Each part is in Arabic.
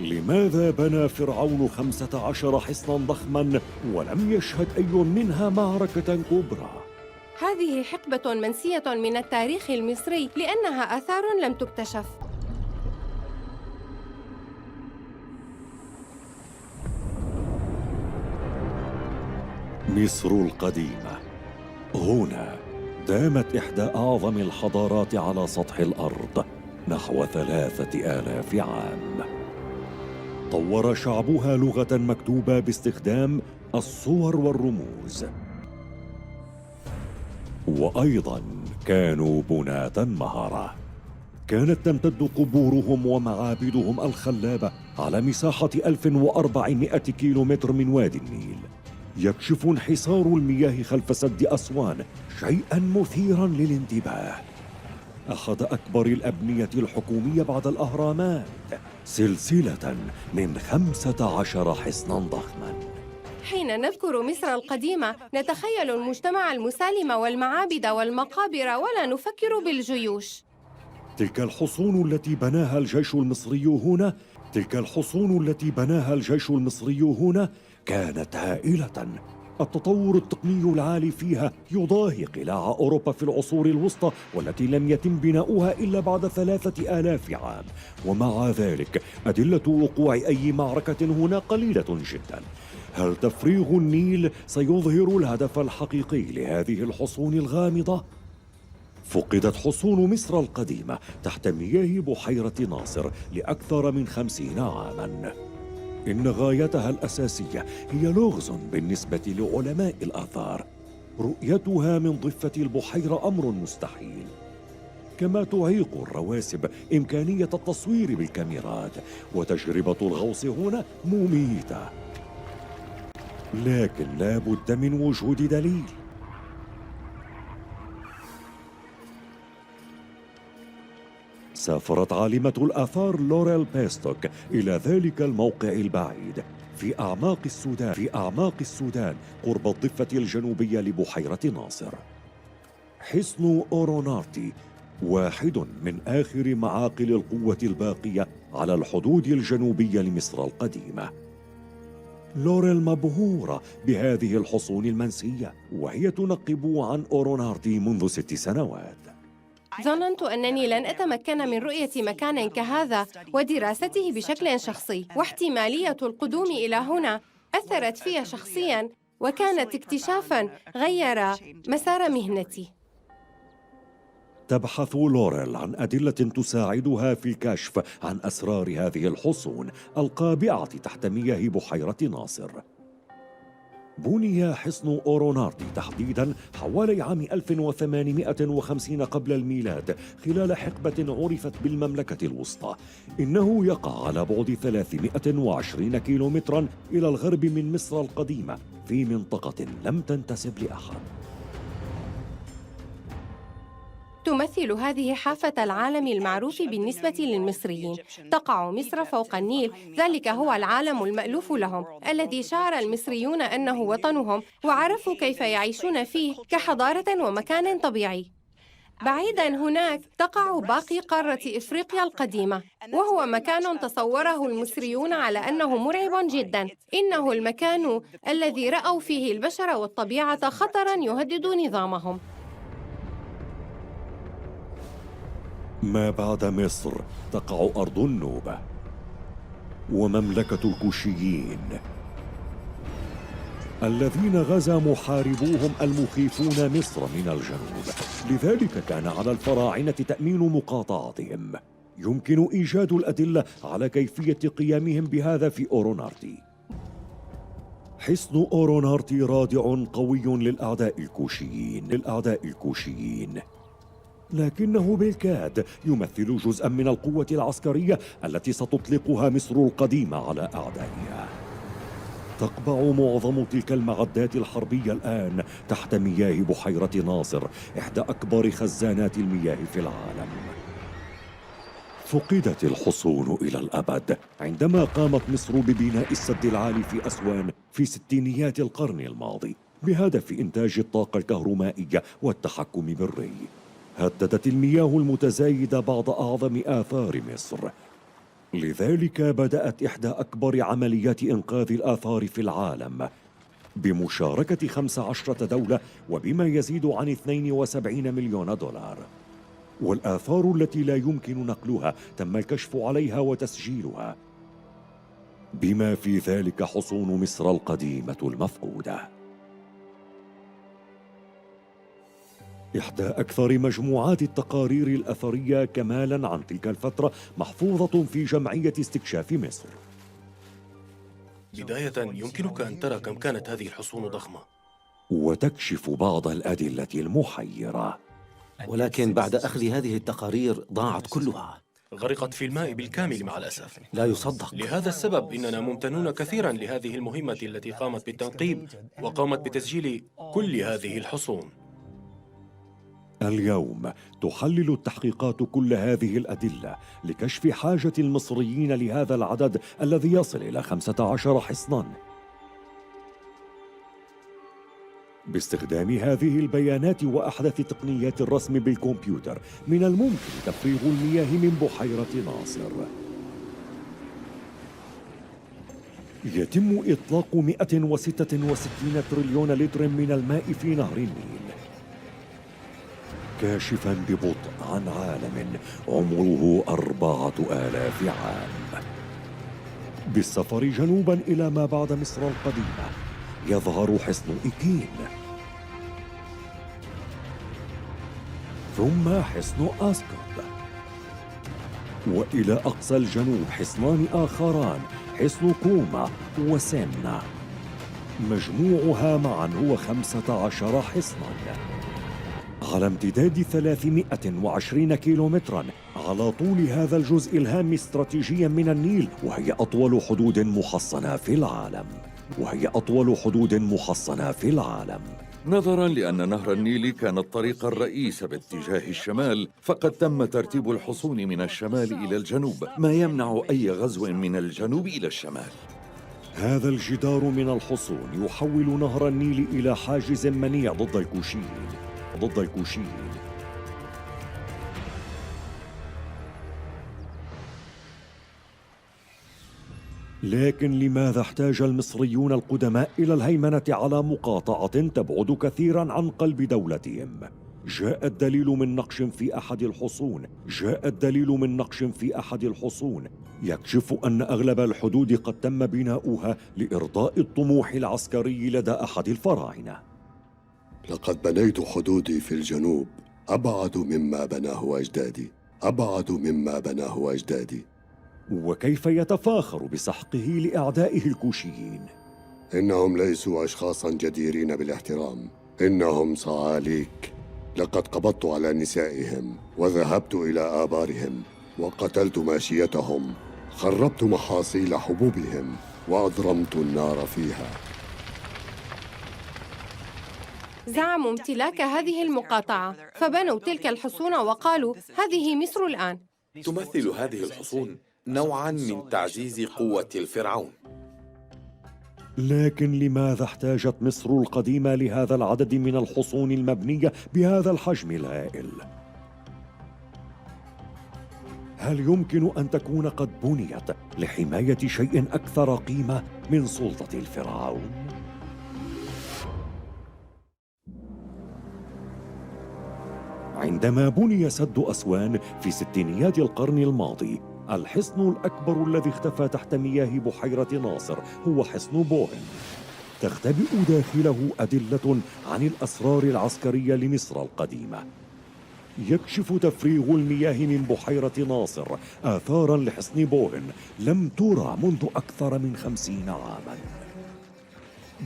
لماذا بنى فرعون 15 حصنا ضخما ولم يشهد أي منها معركة كبرى؟ هذه حقبة منسية من التاريخ المصري لأنها آثار لم تكتشف. مصر القديمة، هنا دامت إحدى أعظم الحضارات على سطح الأرض نحو 3000 عام. طور شعبها لغة مكتوبة باستخدام الصور والرموز، وأيضاً كانوا بناة مهرة. كانت تمتد قبورهم ومعابدهم الخلابة على مساحة 1400 كيلومتر من وادي النيل. يكشف انحسار المياه خلف سد أسوان شيئاً مثيراً للانتباه. أحد أكبر الأبنية الحكومية بعد الأهرامات، سلسلة من 15 حصناً ضخماً. حين نذكر مصر القديمة نتخيل المجتمع المسالم والمعابد والمقابر ولا نفكر بالجيوش. تلك الحصون التي بناها الجيش المصري هنا كانت هائلة. التطور التقني العالي فيها يضاهي قلاع أوروبا في العصور الوسطى، والتي لم يتم بناؤها إلا بعد 3000 عام. ومع ذلك أدلة وقوع أي معركة هنا قليلة جدا. هل تفريغ النيل سيظهر الهدف الحقيقي لهذه الحصون الغامضة؟ فقدت حصون مصر القديمة تحت مياه بحيرة ناصر لأكثر من 50 عاماً. إن غايتها الأساسية هي لغز بالنسبة لعلماء الآثار. رؤيتها من ضفة البحيرة أمر مستحيل، كما تعيق الرواسب إمكانية التصوير بالكاميرات، وتجربة الغوص هنا مميتة. لكن لا بد من وجود دليل. سافرت عالمة الآثار لوريل بيستوك إلى ذلك الموقع البعيد في أعماق السودان قرب الضفة الجنوبية لبحيرة ناصر. حصن أورونارتي واحد من آخر معاقل القوة الباقية على الحدود الجنوبية لمصر القديمة. لوريل مبهورة بهذه الحصون المنسية، وهي تنقب عن أورونارتي منذ 6 سنوات. ظننت أنني لن أتمكن من رؤية مكان كهذا ودراسته بشكل شخصي، واحتمالية القدوم إلى هنا أثرت في شخصياً، وكانت اكتشافاً غير مسار مهنتي. تبحث لوريل عن أدلة تساعدها في الكشف عن أسرار هذه الحصون القابعة تحت مياه بحيرة ناصر. بني حصن أورونارتي تحديداً حوالي عام 1850 قبل الميلاد خلال حقبة عرفت بالمملكة الوسطى. إنه يقع على بعد 320 كيلومتراً إلى الغرب من مصر القديمة في منطقة لم تنتسب لأحد. تمثل هذه حافة العالم المعروف بالنسبة للمصريين. تقع مصر فوق النيل، ذلك هو العالم المألوف لهم، الذي شعر المصريون أنه وطنهم وعرفوا كيف يعيشون فيه كحضارة ومكان طبيعي. بعيداً هناك تقع باقي قارة إفريقيا القديمة، وهو مكان تصوره المصريون على أنه مرعب جداً. إنه المكان الذي رأوا فيه البشر والطبيعة خطراً يهدد نظامهم. ما بعد مصر تقع أرض النوبة ومملكة الكوشيين، الذين غزا محاربوهم المخيفون مصر من الجنوب. لذلك كان على الفراعنة تأمين مقاطعتهم. يمكن إيجاد الأدلة على كيفية قيامهم بهذا في أورونارتي. حصن أورونارتي رادع قوي للأعداء الكوشيين، لكنه بالكاد يمثل جزءاً من القوة العسكرية التي ستطلقها مصر القديمة على أعدائها. تقبع معظم تلك المعدات الحربية الآن تحت مياه بحيرة ناصر، إحدى أكبر خزانات المياه في العالم. فقدت الحصون إلى الأبد عندما قامت مصر ببناء السد العالي في أسوان في ستينيات القرن الماضي بهدف إنتاج الطاقة الكهرومائية والتحكم بالري. هددت المياه المتزايدة بعض أعظم آثار مصر. لذلك بدأت إحدى أكبر عمليات إنقاذ الآثار في العالم بمشاركة 15 دولة وبما يزيد عن 72 مليون دولار. والآثار التي لا يمكن نقلها تم الكشف عليها وتسجيلها، بما في ذلك حصون مصر القديمة المفقودة. إحدى أكثر مجموعات التقارير الأثرية كمالاً عن تلك الفترة محفوظة في جمعية استكشاف مصر. بداية يمكنك أن ترى كم كانت هذه الحصون ضخمة، وتكشف بعض الأدلة المحيرة. ولكن بعد أخذ هذه التقارير ضاعت كلها. غرقت في الماء بالكامل مع الأسف. لا يصدق. لهذا السبب إننا ممتنون كثيرا لهذه المهمة التي قامت بالتنقيب وقامت بتسجيل كل هذه الحصون. اليوم تحلل التحقيقات كل هذه الأدلة لكشف حاجة المصريين لهذا العدد الذي يصل إلى 15 حصناً. باستخدام هذه البيانات وأحدث تقنيات الرسم بالكمبيوتر من الممكن تفريغ المياه من بحيرة ناصر. يتم إطلاق 166 تريليون لتر من الماء في نهر النيل، كاشفاً ببطء عن عالم عمره 4000 عام. بالسفر جنوباً إلى ما بعد مصر القديمة يظهر حصن إكين، ثم حصن أسكت، وإلى أقصى الجنوب حصنان آخران، حصن كوما وسمنة. مجموعها معاً هو 15 حصناً على امتداد 320 كيلومتراً على طول هذا الجزء الهام استراتيجياً من النيل، وهي أطول حدود محصنة في العالم. نظراً لأن نهر النيل كان الطريق الرئيس باتجاه الشمال، فقد تم ترتيب الحصون من الشمال إلى الجنوب، ما يمنع أي غزو من الجنوب إلى الشمال. هذا الجدار من الحصون يحول نهر النيل إلى حاجز منيع ضد الكوشيين. لكن لماذا احتاج المصريون القدماء إلى الهيمنة على مقاطعة تبعد كثيراً عن قلب دولتهم؟ جاء الدليل من نقش في أحد الحصون يكشف أن أغلب الحدود قد تم بناؤها لإرضاء الطموح العسكري لدى أحد الفراعنة. لقد بنيت حدودي في الجنوب أبعد مما بناه أجدادي. وكيف يتفاخر بسحقه لأعدائه الكوشيين؟ إنهم ليسوا أشخاصاً جديرين بالاحترام، إنهم صعاليك. لقد قبضت على نسائهم وذهبت إلى آبارهم وقتلت ماشيتهم، خربت محاصيل حبوبهم وأضرمت النار فيها. زعموا امتلاك هذه المقاطعة، فبنوا تلك الحصون وقالوا هذه مصر الآن. تمثل هذه الحصون نوعاً من تعزيز قوة الفرعون. لكن لماذا احتاجت مصر القديمة لهذا العدد من الحصون المبنية بهذا الحجم الهائل؟ هل يمكن أن تكون قد بنيت لحماية شيء أكثر قيمة من سلطة الفرعون؟ عندما بني سد أسوان في ستينيات القرن الماضي، الحصن الأكبر الذي اختفى تحت مياه بحيرة ناصر هو حصن بوهن. تختبئ داخله أدلة عن الأسرار العسكرية لمصر القديمة. يكشف تفريغ المياه من بحيرة ناصر آثاراً لحصن بوهن لم ترى منذ أكثر من 50 عاماً.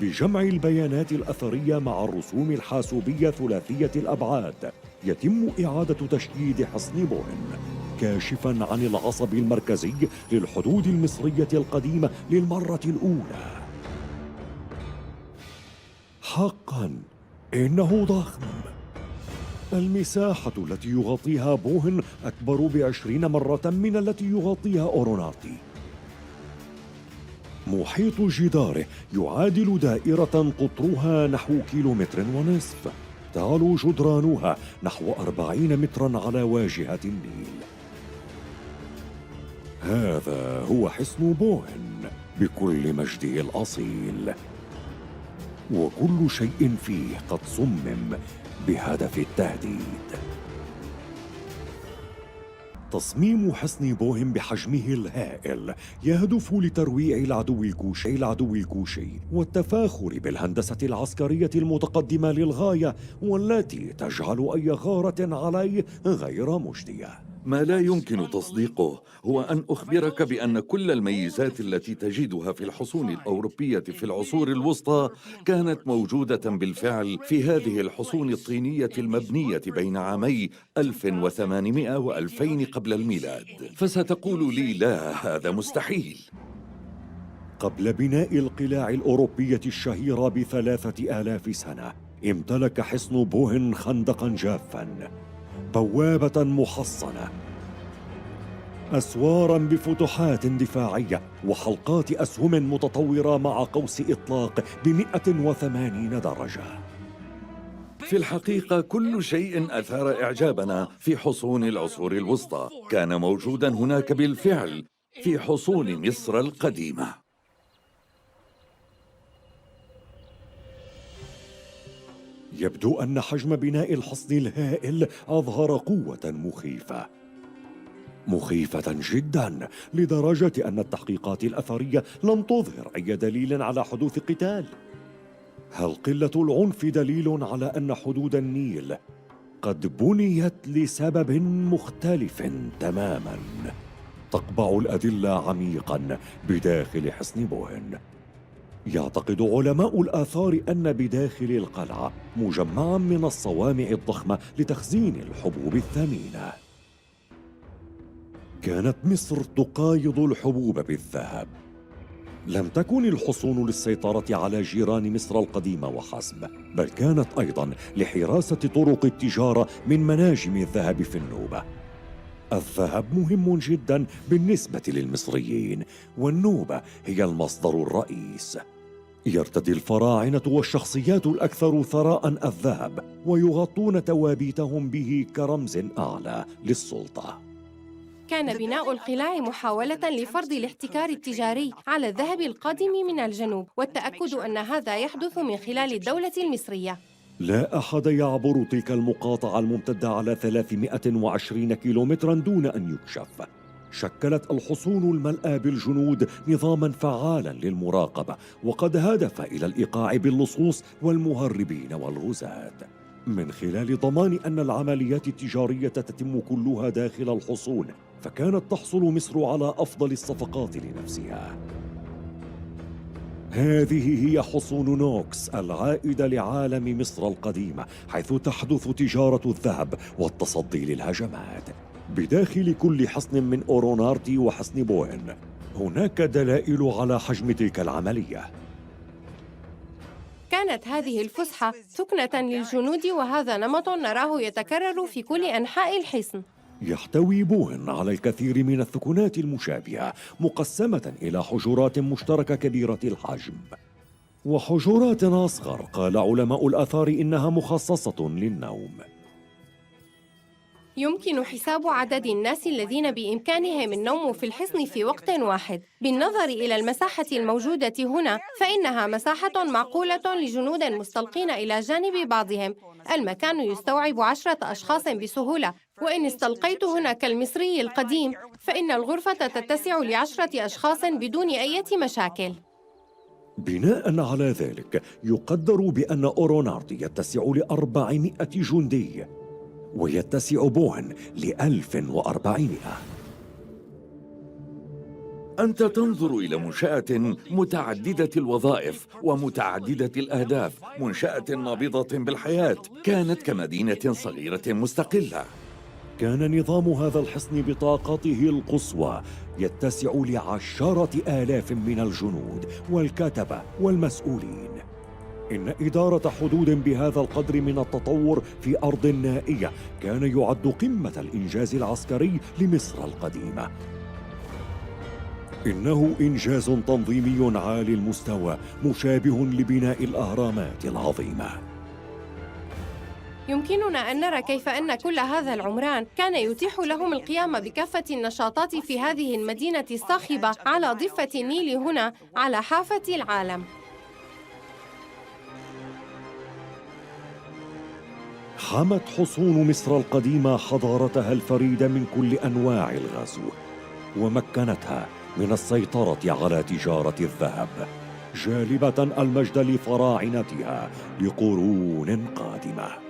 بجمع البيانات الأثرية مع الرسوم الحاسوبية ثلاثية الأبعاد يتم إعادة تشييد حصن بوهن، كاشفاً عن العصب المركزي للحدود المصرية القديمة للمرة الأولى. حقاً إنه ضخم. المساحة التي يغطيها بوهن أكبر ب20 مرة من التي يغطيها أورونارتي. محيط جداره يعادل دائرة قطرها نحو 1.5 كيلومتر. تعلو جدرانها نحو 40 متراً على واجهة النيل. هذا هو حصن بوهن بكل مجده الأصيل، وكل شيء فيه قد صمم بهدف التهديد. تصميم حصن بوهن بحجمه الهائل يهدف لترويع العدو الكوشي والتفاخر بالهندسة العسكرية المتقدمة للغاية، والتي تجعل أي غارة عليه غير مجدية. ما لا يمكن تصديقه هو أن أخبرك بأن كل الميزات التي تجدها في الحصون الأوروبية في العصور الوسطى كانت موجودة بالفعل في هذه الحصون الطينية المبنية بين عامي 1800 و2000 قبل الميلاد. فستقول لي لا، هذا مستحيل. قبل بناء القلاع الأوروبية الشهيرة ب3000 سنة، امتلك حصن بوهن خندقا جافا، بوابة محصنة، أسوارا بفتحات دفاعية، وحلقات أسهم متطورة مع قوس إطلاق ب180 درجة. في الحقيقة كل شيء أثار إعجابنا في حصون العصور الوسطى كان موجودا هناك بالفعل في حصون مصر القديمة. يبدو أن حجم بناء الحصن الهائل أظهر قوة مخيفة جدا، لدرجة أن التحقيقات الأثرية لم تظهر أي دليل على حدوث قتال. هل قلة العنف دليل على أن حدود النيل قد بنيت لسبب مختلف تماما؟ تقبع الأدلة عميقا بداخل حصن بوهن. يعتقد علماء الآثار أن بداخل القلعة مجمعاً من الصوامع الضخمة لتخزين الحبوب الثمينة. كانت مصر تقايض الحبوب بالذهب. لم تكن الحصون للسيطرة على جيران مصر القديمة وحسب، بل كانت أيضاً لحراسة طرق التجارة من مناجم الذهب في النوبة. الذهب مهم جداً بالنسبة للمصريين، والنوبة هي المصدر الرئيس. يرتدي الفراعنة والشخصيات الأكثر ثراء الذهب، ويغطون توابيتهم به كرمز أعلى للسلطة. كان بناء القلاع محاولة لفرض الاحتكار التجاري على الذهب القادم من الجنوب، والتأكد أن هذا يحدث من خلال الدولة المصرية. لا أحد يعبر تلك المقاطعة الممتدة على 320 كيلومترا دون أن يكشف. شكلت الحصون الملأى بالجنود نظاماً فعالاً للمراقبة، وقد هدف إلى الإيقاع باللصوص والمهربين والغزاة، من خلال ضمان أن العمليات التجارية تتم كلها داخل الحصون، فكانت تحصل مصر على أفضل الصفقات لنفسها. هذه هي حصون نوكس العائدة لعالم مصر القديمة، حيث تحدث تجارة الذهب والتصدي للهجمات. بداخل كل حصن من أورونارتي وحصن بوهن هناك دلائل على حجم تلك العملية. كانت هذه الفسحة ثكنة للجنود، وهذا نمط نراه يتكرر في كل أنحاء الحصن. يحتوي بوهن على الكثير من الثكنات المشابهة، مقسمة إلى حجرات مشتركة كبيرة الحجم وحجرات أصغر. قال علماء الآثار إنها مخصصة للنوم. يمكن حساب عدد الناس الذين بإمكانهم النوم في الحصن في وقت واحد. بالنظر إلى المساحة الموجودة هنا، فإنها مساحة معقولة لجنود مستلقين إلى جانب بعضهم. المكان يستوعب 10 أشخاص بسهولة، وإن استلقيت هنا كالمصري القديم فإن الغرفة تتسع ل10 أشخاص بدون أي مشاكل. بناء على ذلك يقدر بأن أورونارتي يتسع ل400 جندي، ويتسع بوهن ل1400. أنت تنظر إلى منشأة متعددة الوظائف ومتعددة الأهداف، منشأة نابضة بالحياة، كانت كمدينة صغيرة مستقلة. كان نظام هذا الحصن بطاقته القصوى يتسع ل10,000 من الجنود والكتبة والمسؤولين. إن إدارة حدود بهذا القدر من التطور في أرض نائية كان يعد قمة الإنجاز العسكري لمصر القديمة. إنه إنجاز تنظيمي عالي المستوى مشابه لبناء الأهرامات العظيمة. يمكننا أن نرى كيف أن كل هذا العمران كان يتيح لهم القيام بكافة النشاطات في هذه المدينة الصاخبة على ضفة النيل هنا على حافة العالم. حمت حصون مصر القديمة حضارتها الفريدة من كل أنواع الغزو، ومكنتها من السيطرة على تجارة الذهب، جالبة المجد لفراعنتها لقرون قادمة.